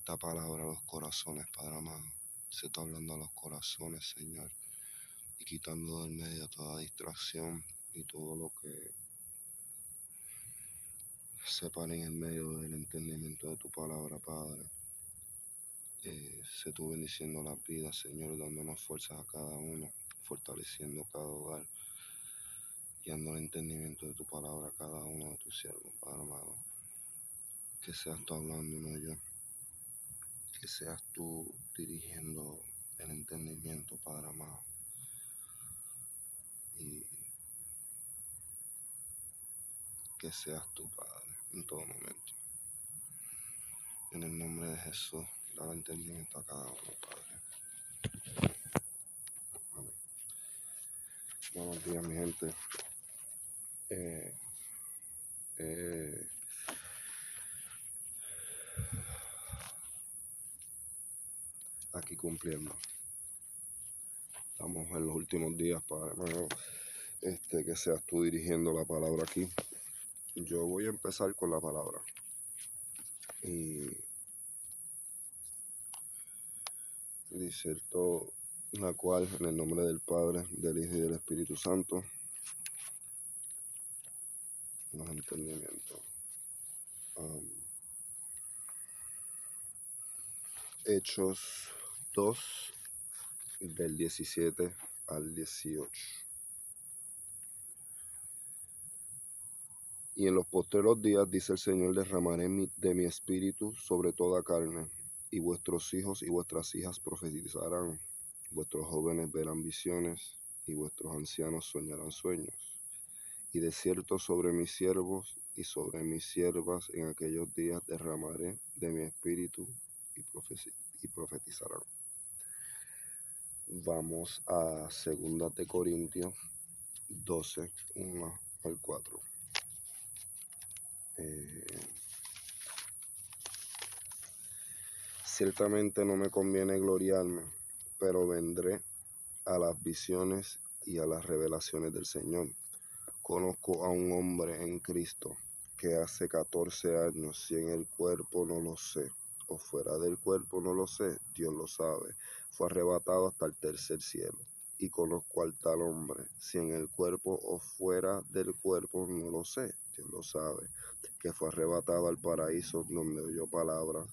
esta palabra a los corazones, Padre amado. Se está hablando a los corazones, Señor, y quitando del medio toda distracción y todo lo que se pare en el medio del entendimiento de tu palabra, Padre. Se tú bendiciendo las vidas, Señor, dándonos fuerzas a cada uno, fortaleciendo cada hogar, y dando el entendimiento de tu palabra a cada uno de tus siervos, Padre amado. Que seas tú hablando y no yo. Que seas tú dirigiendo el entendimiento, Padre amado. Y que seas tú, Padre, en todo momento. En el nombre de Jesús, da entendimiento a cada uno, Padre. Amén. Buenos días, mi gente. Aquí cumpliendo. Estamos en los últimos días, Padre amado. Que seas tú dirigiendo la palabra aquí. Yo voy a empezar con la palabra. Y diserto la cual, en el nombre del Padre, del Hijo y del Espíritu Santo, los entendimientos. Hechos 2, del 17 al 18. Y en los postreros días, dice el Señor, derramaré de mi espíritu sobre toda carne, y vuestros hijos y vuestras hijas profetizarán, vuestros jóvenes verán visiones, y vuestros ancianos soñarán sueños. Y de cierto sobre mis siervos y sobre mis siervas en aquellos días derramaré de mi espíritu y profetizarán. Vamos a 2 de Corintios 12, 1 al 4. Ciertamente no me conviene gloriarme, pero vendré a las visiones y a las revelaciones del Señor. Conozco a un hombre en Cristo que hace 14 años, si en el cuerpo no lo sé, o fuera del cuerpo no lo sé, Dios lo sabe, fue arrebatado hasta el tercer cielo. Y conozco al tal hombre, si en el cuerpo o fuera del cuerpo no lo sé, Dios lo sabe, que fue arrebatado al paraíso, donde oyó palabras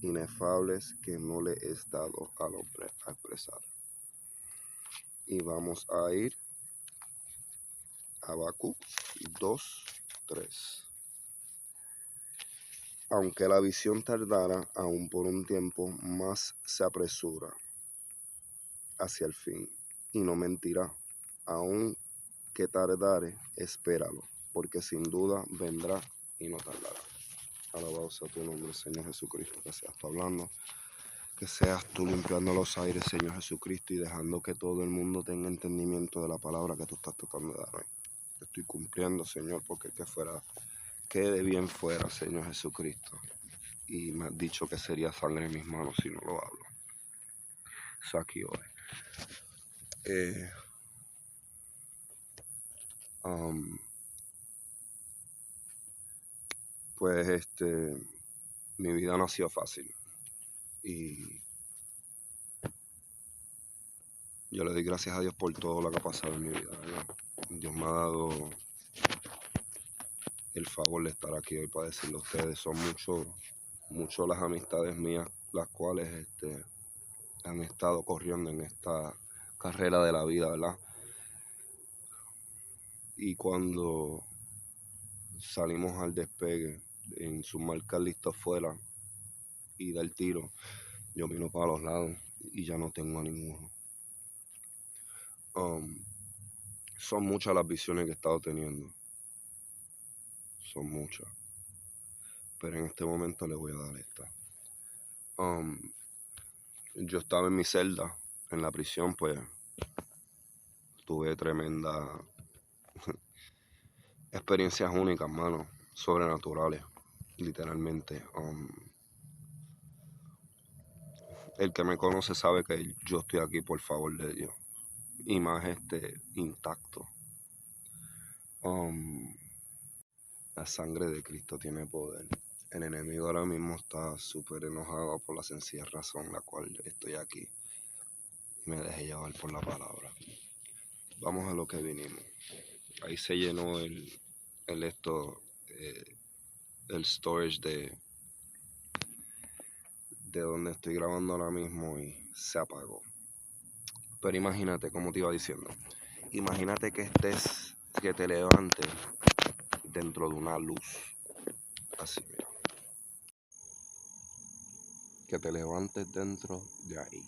inefables que no le he dado al hombre a expresar. Y vamos a ir a Habacuc 2, 3. Aunque la visión tardara aún por un tiempo, más se apresura hacia el fin, y no mentirá. Aun que tardare, espéralo, porque sin duda vendrá y no tardará. Alabado sea tu nombre, Señor Jesucristo, que seas tú hablando, que seas tú limpiando los aires, Señor Jesucristo, y dejando que todo el mundo tenga entendimiento de la palabra que tú estás tratando de dar hoy. Te estoy cumpliendo, Señor, porque que de bien fuera, Señor Jesucristo. Y me has dicho que sería sangre en mis manos si no lo hablo. Eso aquí hoy. Pues mi vida no ha sido fácil. Y yo le doy gracias a Dios por todo lo que ha pasado en mi vida, ¿verdad? Dios me ha dado el favor de estar aquí hoy para decirle a ustedes. Son mucho las amistades mías, las cuales han estado corriendo en esta carrera de la vida, ¿verdad? Y cuando salimos al despegue, en su marca listo afuera y dar tiro, yo miro para los lados y ya no tengo a ninguno. Son muchas las visiones que he estado teniendo. Son muchas. Pero en este momento le voy a dar esta. Yo estaba en mi celda, en la prisión, pues tuve tremenda experiencias únicas, mano, sobrenaturales, literalmente. El que me conoce sabe que yo estoy aquí por favor de Dios, y más intacto. La sangre de Cristo tiene poder. El enemigo ahora mismo está súper enojado por la sencilla razón la cual estoy aquí. Y me dejé llevar por la palabra. Vamos a lo que vinimos. Ahí se llenó el storage de donde estoy grabando ahora mismo y se apagó. Pero imagínate, como te iba diciendo, imagínate que te levantes dentro de una luz. Así, mira. Que te levantes dentro de ahí.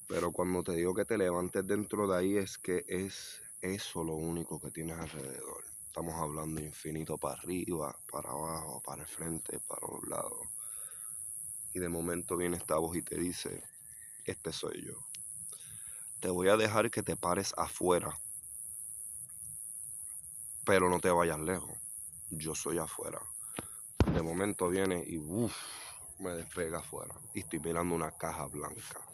Pero cuando te digo que te levantes dentro de ahí es que es eso lo único que tienes alrededor. Estamos hablando infinito para arriba, para abajo, para el frente, para un lado. Y de momento viene esta voz y te dice, este soy yo. Te voy a dejar que te pares afuera, pero no te vayas lejos. Yo soy afuera. De momento viene y me despega afuera. Y estoy mirando una caja blanca.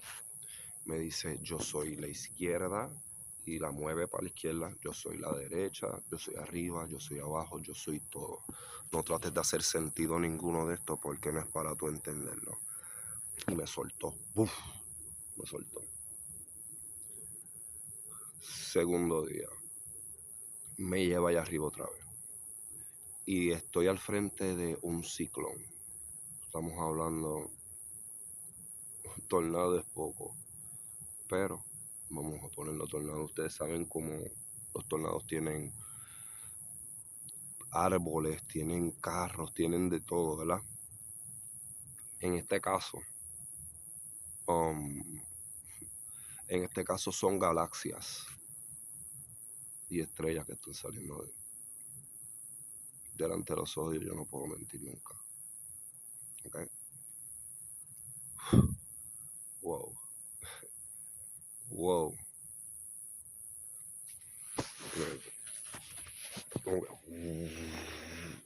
Me dice, yo soy la izquierda y la mueve para la izquierda. Yo soy la derecha, yo soy arriba, yo soy abajo, yo soy todo. No trates de hacer sentido ninguno de esto porque no es para tú entenderlo. Y me soltó. Me soltó. Segundo día. Me lleva allá arriba otra vez. Y estoy al frente de un ciclón. Estamos hablando, tornado es poco, pero vamos a ponerlo tornado. Ustedes saben cómo los tornados tienen árboles, tienen carros, tienen de todo, ¿verdad? En este caso, son galaxias y estrellas que están saliendo delante de los ojos y yo no puedo mentir nunca. ¿Okay? Wow. Wow.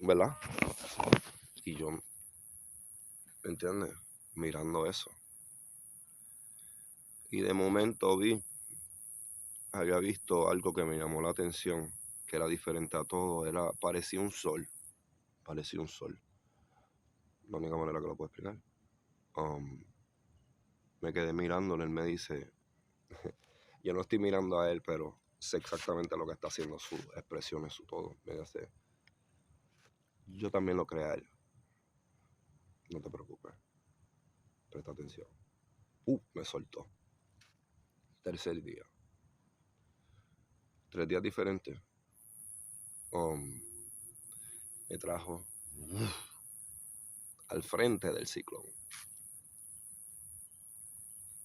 ¿Verdad? Y yo, ¿entiendes? Mirando eso. Y de momento había visto algo que me llamó la atención, que era diferente a todo, parecía un sol. Parecía un sol. La única manera que lo puedo explicar. Me quedé mirándole, él me dice, yo no estoy mirando a él, pero sé exactamente lo que está haciendo, sus expresiones, su todo. Me dice, yo también lo creé a él. No te preocupes. Presta atención. Me soltó. Tercer día. 3 días diferentes. Me trajo al frente del ciclón.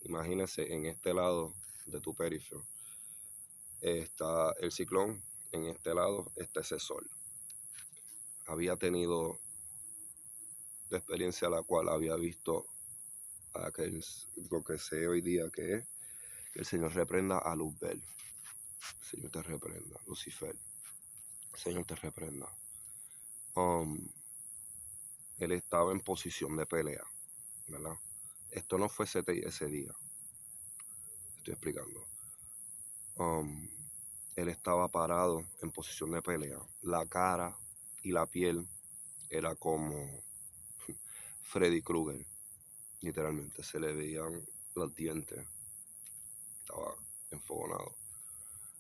Imagínese, en este lado de tu periférico está el ciclón, en este lado está ese sol. Había tenido la experiencia la cual había visto lo que sé hoy día que es que el Señor reprenda a Luzbel. El Señor te reprenda, Lucifer. El Señor te reprenda. Él estaba en posición de pelea, ¿verdad? Esto no fue ese día. Estoy explicando. Él estaba parado en posición de pelea. La cara y la piel era como Freddy Krueger. Literalmente se le veían los dientes. Estaba enfogonado.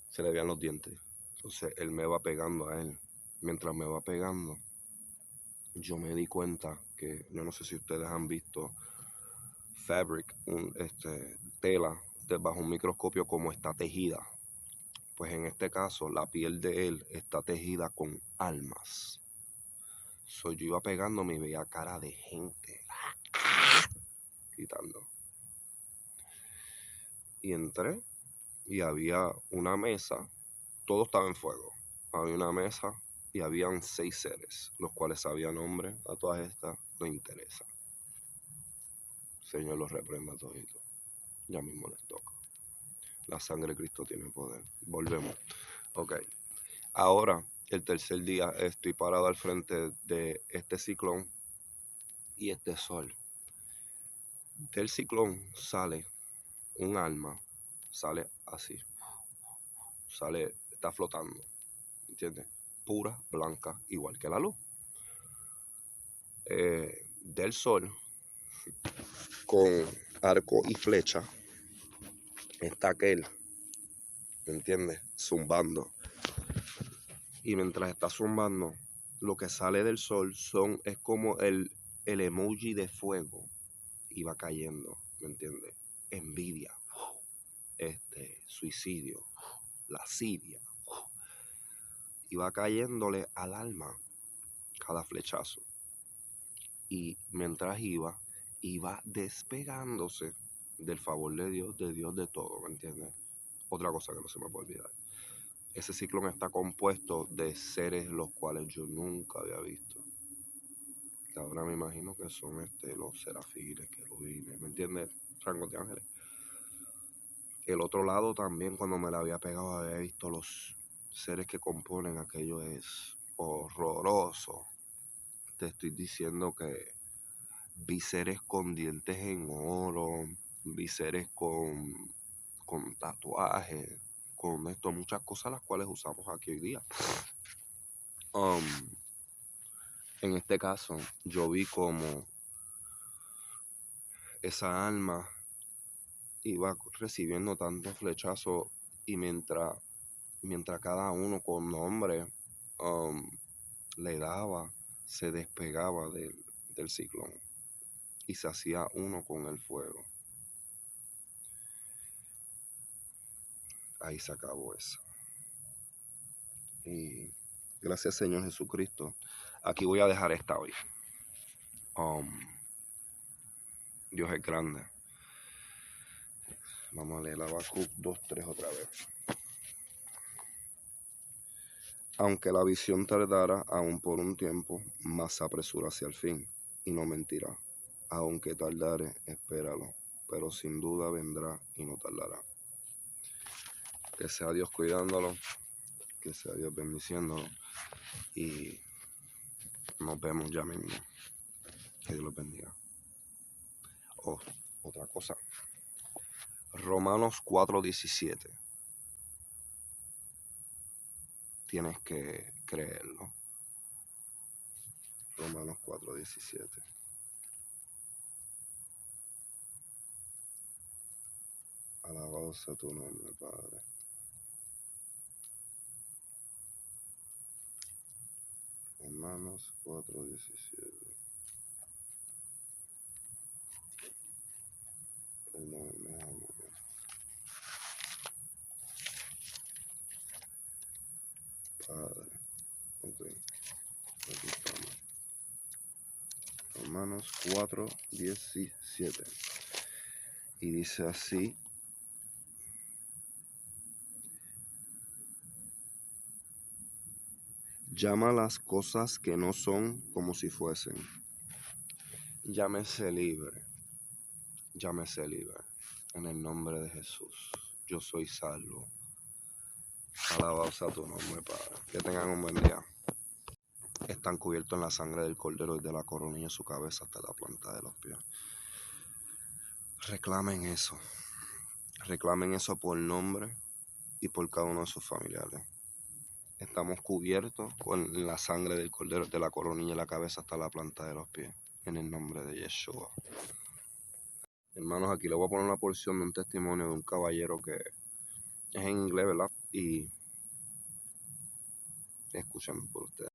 Se le veían los dientes. Entonces él me va pegando a él. Mientras me va pegando, yo me di cuenta que, yo no sé si ustedes han visto fabric, tela bajo un microscopio como está tejida. Pues en este caso la piel de él está tejida con almas. Yo iba pegándome y veía cara de gente gritando. Y entré y había una mesa, todo estaba en fuego. Había una mesa y habían 6 seres, los cuales sabían nombre. A todas estas no interesa. Señor los reprenda a todos. Ya mismo les toca. La sangre de Cristo tiene poder. Volvemos. Ok. Ahora, el tercer día, estoy parado al frente de este ciclón y este sol. Del ciclón sale un alma, sale así. Está flotando. ¿Entiendes? Pura, blanca, igual que la luz. del sol con arco y flecha está aquel, ¿me entiendes? Zumbando. Y mientras está zumbando, lo que sale del sol es como el emoji de fuego. Y va cayendo, ¿me entiendes? Envidia, suicidio, lascivia. Y va cayéndole al alma cada flechazo. Y mientras iba despegándose del favor de Dios de todo, ¿me entiendes? Otra cosa que no se me puede olvidar. Ese ciclón está compuesto de seres los cuales yo nunca había visto. Que ahora me imagino que son los serafines, querubines, ¿me entiendes? Rangos de ángeles. El otro lado también, cuando me la había pegado, había visto los seres que componen aquello. Es horroroso. Te estoy diciendo que vi seres con dientes en oro, vi seres con tatuajes, con muchas cosas las cuales usamos aquí hoy día. En este caso, yo vi como esa alma iba recibiendo tantos flechazos y mientras cada uno con nombre le daba, se despegaba del ciclón y se hacía uno con el fuego. Ahí se acabó eso. Y gracias, Señor Jesucristo. Aquí voy a dejar esta hoy. Dios es grande. Vamos a leer Habacuc 2:3 otra vez. Aunque la visión tardara aún por un tiempo, más se apresura hacia el fin, y no mentirá. Aunque tardare, espéralo, pero sin duda vendrá y no tardará. Que sea Dios cuidándolo, que sea Dios bendiciéndolo, y nos vemos ya mismo. Que Dios los bendiga. Otra cosa. Romanos 4:17. Tienes que creerlo. Romanos 4:17. Alabado sea tu nombre, Padre. Romanos 4:17. Padre. Ok. Aquí estamos. Romanos 4:17. Y dice así. Llama las cosas que no son como si fuesen. Llámese libre. Llámese libre. En el nombre de Jesús. Yo soy salvo. Alabado sea tu nombre, Padre. Que tengan un buen día. Están cubiertos en la sangre del Cordero y de la coronilla de su cabeza hasta la planta de los pies. Reclamen eso. Reclamen eso por nombre y por cada uno de sus familiares. Estamos cubiertos con la sangre del Cordero, de la coronilla de la cabeza hasta la planta de los pies. En el nombre de YESHUA. Hermanos, aquí les voy a poner una porción de un testimonio de un caballero que es en inglés, ¿verdad? Y escuchen por ustedes.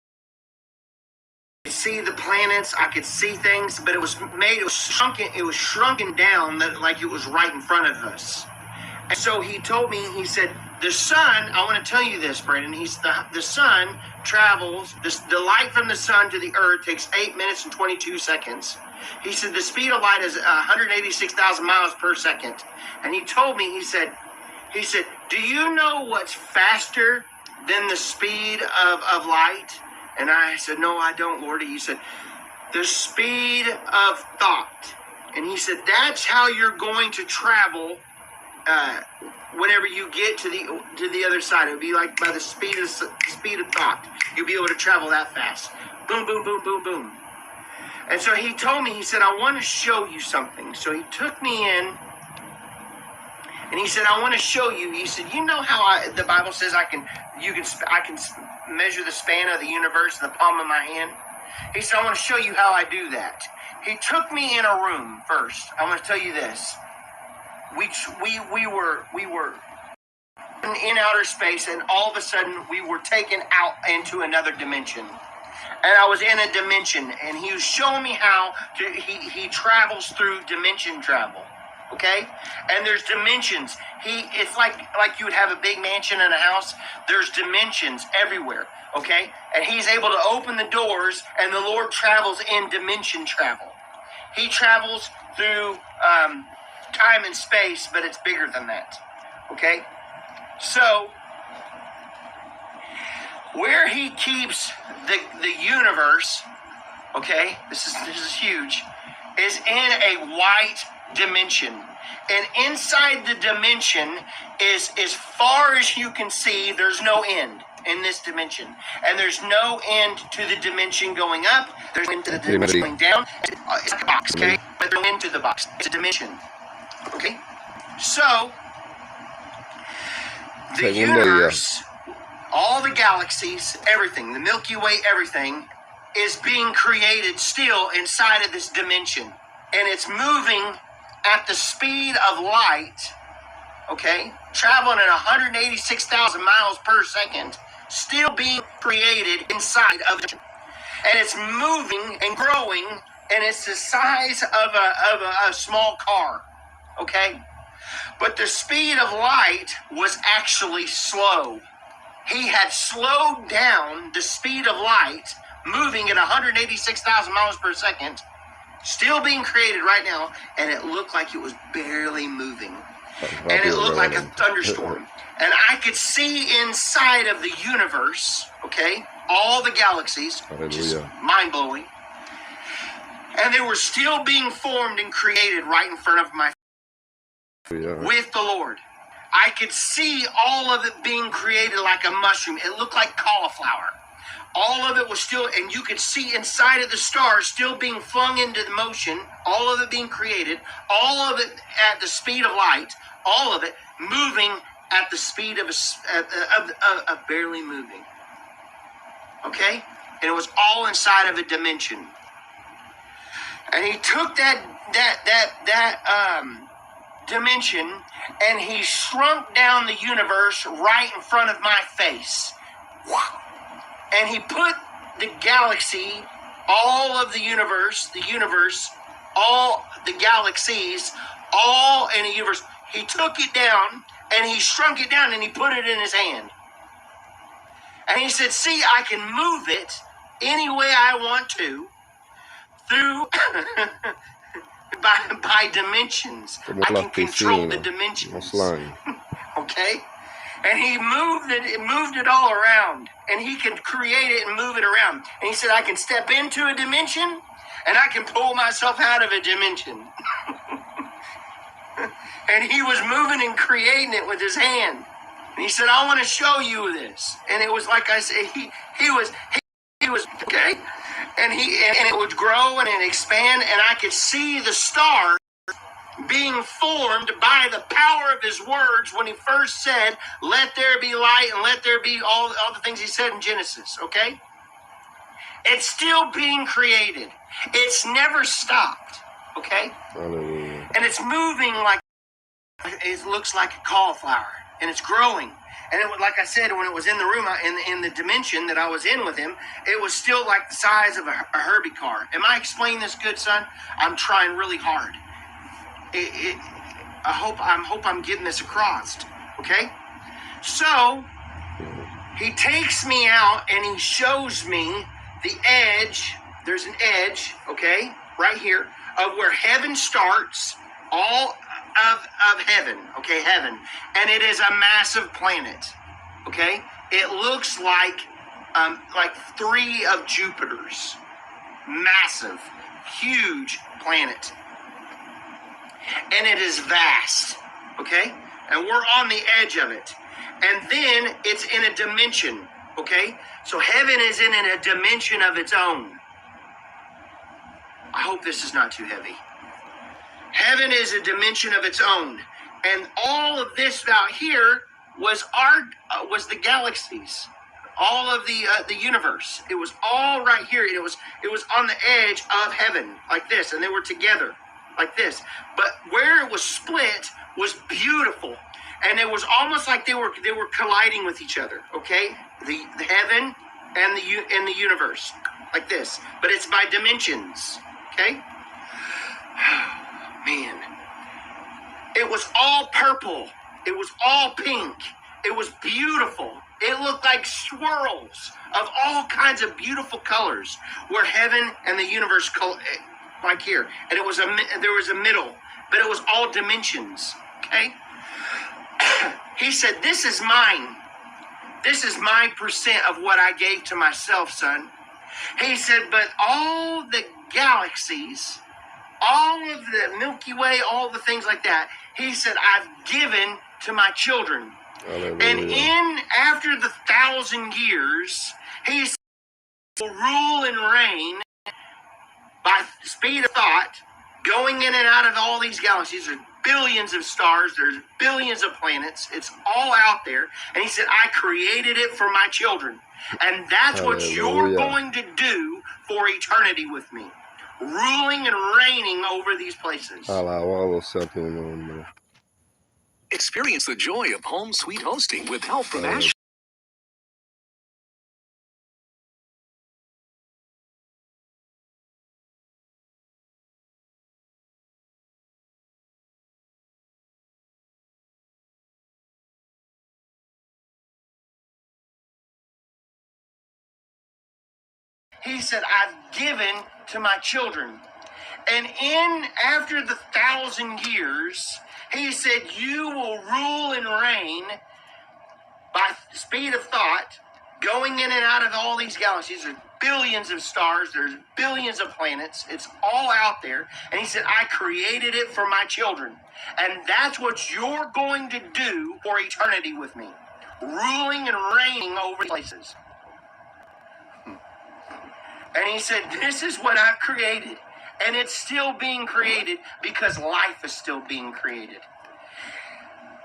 See the planets, I could see things, but it was shrunken down like it was right in front of us. And so he told me, he said, the sun, I want to tell you this, Brandon, the sun travels, the light from the sun to the earth takes 8 minutes and 22 seconds. He said the speed of light is 186,000 miles per second. And he told me, he said, do you know what's faster than the speed of light? And I said, no, I don't, Lord. He said, the speed of thought. And he said, that's how you're going to travel whenever you get to the other side. It would be like by the speed of thought. You'll be able to travel that fast. Boom, boom, boom, boom, boom. And so he told me, he said, I want to show you something. So he took me in, and he said, I want to show you. He said, you know how the Bible says I can measure the span of the universe in the palm of my hand? He said, I want to show you how I do that. He took me in a room first. I want to tell you this. We were in outer space, and all of a sudden we were taken out into another dimension. And I was in a dimension, and he was showing me how he travels through dimension travel. Okay? And there's dimensions. It's like you would have a big mansion and a house. There's dimensions everywhere. Okay? And he's able to open the doors, and the Lord travels in dimension travel. He travels through time and space, but it's bigger than that. Okay? So, where he keeps the universe, okay, this is huge, is in a white dimension. And inside the dimension is, as far as you can see, there's no end in this dimension. And there's no end to the dimension going up. There's no end to the dimension going down. It's like a box, okay? But there's no end to the box. It's a dimension. Okay? So, the universe, all the galaxies, everything, the Milky Way, everything, is being created still inside of this dimension. And it's moving at the speed of light, okay, traveling at 186,000 miles per second, still being created inside of the dimension. And it's moving and growing, and it's the size of a small car, okay? But the speed of light was actually slow. He had slowed down the speed of light, moving at 186,000 miles per second, still being created right now, and it looked like it was barely moving. And it looked like a thunderstorm. And I could see inside of the universe, okay, all the galaxies, which is mind-blowing. And they were still being formed and created right in front of my face with the Lord. I could see all of it being created like a mushroom. It looked like cauliflower. All of it was still, and you could see inside of the stars still being flung into the motion, all of it being created, all of it at the speed of light, all of it moving at the speed of barely moving. Okay? And it was all inside of a dimension. And he took that dimension, and he shrunk down the universe right in front of my face. Wow. And he put the galaxy, all of the universe, all the galaxies, all in the universe. He took it down, and he shrunk it down, and he put it in his hand. And he said, see, I can move it any way I want to through by dimensions. I can control the dimensions. Okay? And he moved it all around. And he can create it and move it around. And he said, I can step into a dimension, and I can pull myself out of a dimension. And he was moving and creating it with his hand. And he said, I want to show you this. And it was like I said, he was okay. And it would grow and it expand, and I could see the stars being formed by the power of his words when he first said, let there be light, and let there be all the things he said in Genesis, okay? It's still being created. It's never stopped, okay? Hallelujah. And it's moving like, it looks like a cauliflower, and it's growing. And it, like I said, when it was in the room, in the dimension that I was in with him, it was still like the size of a Herbie car. Am I explaining this good, son? I'm trying really hard. I hope I'm getting this across. Okay? So, he takes me out and he shows me the edge. There's an edge, okay, right here, of where heaven starts, all of heaven, okay, heaven. And it is a massive planet, okay? It looks like 3 of Jupiter's. Massive, huge planet. And it is vast, okay? And we're on the edge of it. And then it's in a dimension, okay? So heaven is in a dimension of its own. I hope this is not too heavy. Heaven is a dimension of its own. And all of this out here was the galaxies, all of the universe. It was all right here, and it was on the edge of heaven like this, and they were together like this. But where it was split was beautiful, and it was almost like they were colliding with each other. Okay, the heaven and the universe like this, but it's by dimensions. Okay, man, it was all purple. It was all pink. It was beautiful. It looked like swirls of all kinds of beautiful colors, where heaven and the universe, like here, and there was a middle, but it was all dimensions. Okay. He said, "This is mine. This is my percent of what I gave to myself, son." He said, "But all the galaxies, all of the Milky Way, all the things like that," he said, "I've given to my children." Hallelujah. And after the 1,000 years, he said, "Will rule and reign by speed of thought, going in and out of all these galaxies." There's billions of stars. There's billions of planets. It's all out there. And he said, "I created it for my children. And that's what you're going to do for eternity with me. Ruling and reigning over these places." Alabado sea tu nombre. Experience the joy of home sweet hosting with help from Ash. He said, "I've given to my children. And after the 1,000 years, he said, you will rule and reign by speed of thought, going in and out of all these galaxies. There's billions of stars. There's billions of planets. It's all out there." And he said, "I created it for my children. And that's what you're going to do for eternity with me. Ruling and reigning over places." And he said, "This is what I've created. And it's still being created because life is still being created.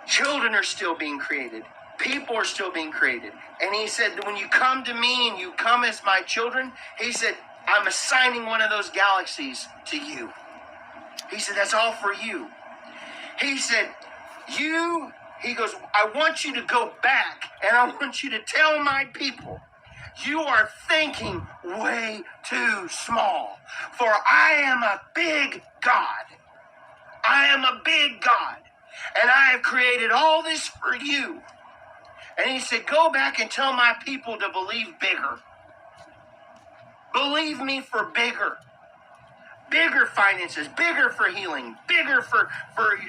Children are still being created. People are still being created." And he said, "When you come to me and you come as my children," he said, "I'm assigning one of those galaxies to you." He said, "That's all for you." He said, he goes, "I want you to go back and I want you to tell my people, you are thinking way too small. For I am a big God. I am a big God. And I have created all this for you." And he said, "Go back and tell my people to believe bigger. Believe me for bigger. Bigger finances, bigger for healing, bigger for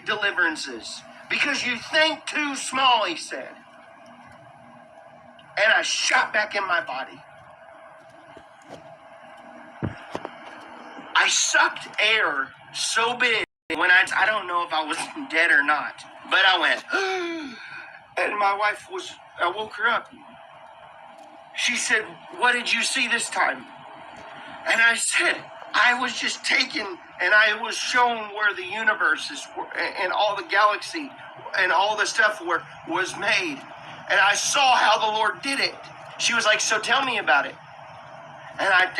deliverances. Because you think too small," he said. And I shot back in my body. I sucked air so big when I don't know if I was dead or not, but I went, and my wife I woke her up. She said, "What did you see this time?" And I said, "I was just taken and I was shown where the universe is and all the galaxy and all the stuff was made. And I saw how the Lord did it." She was like, "So tell me about it." And I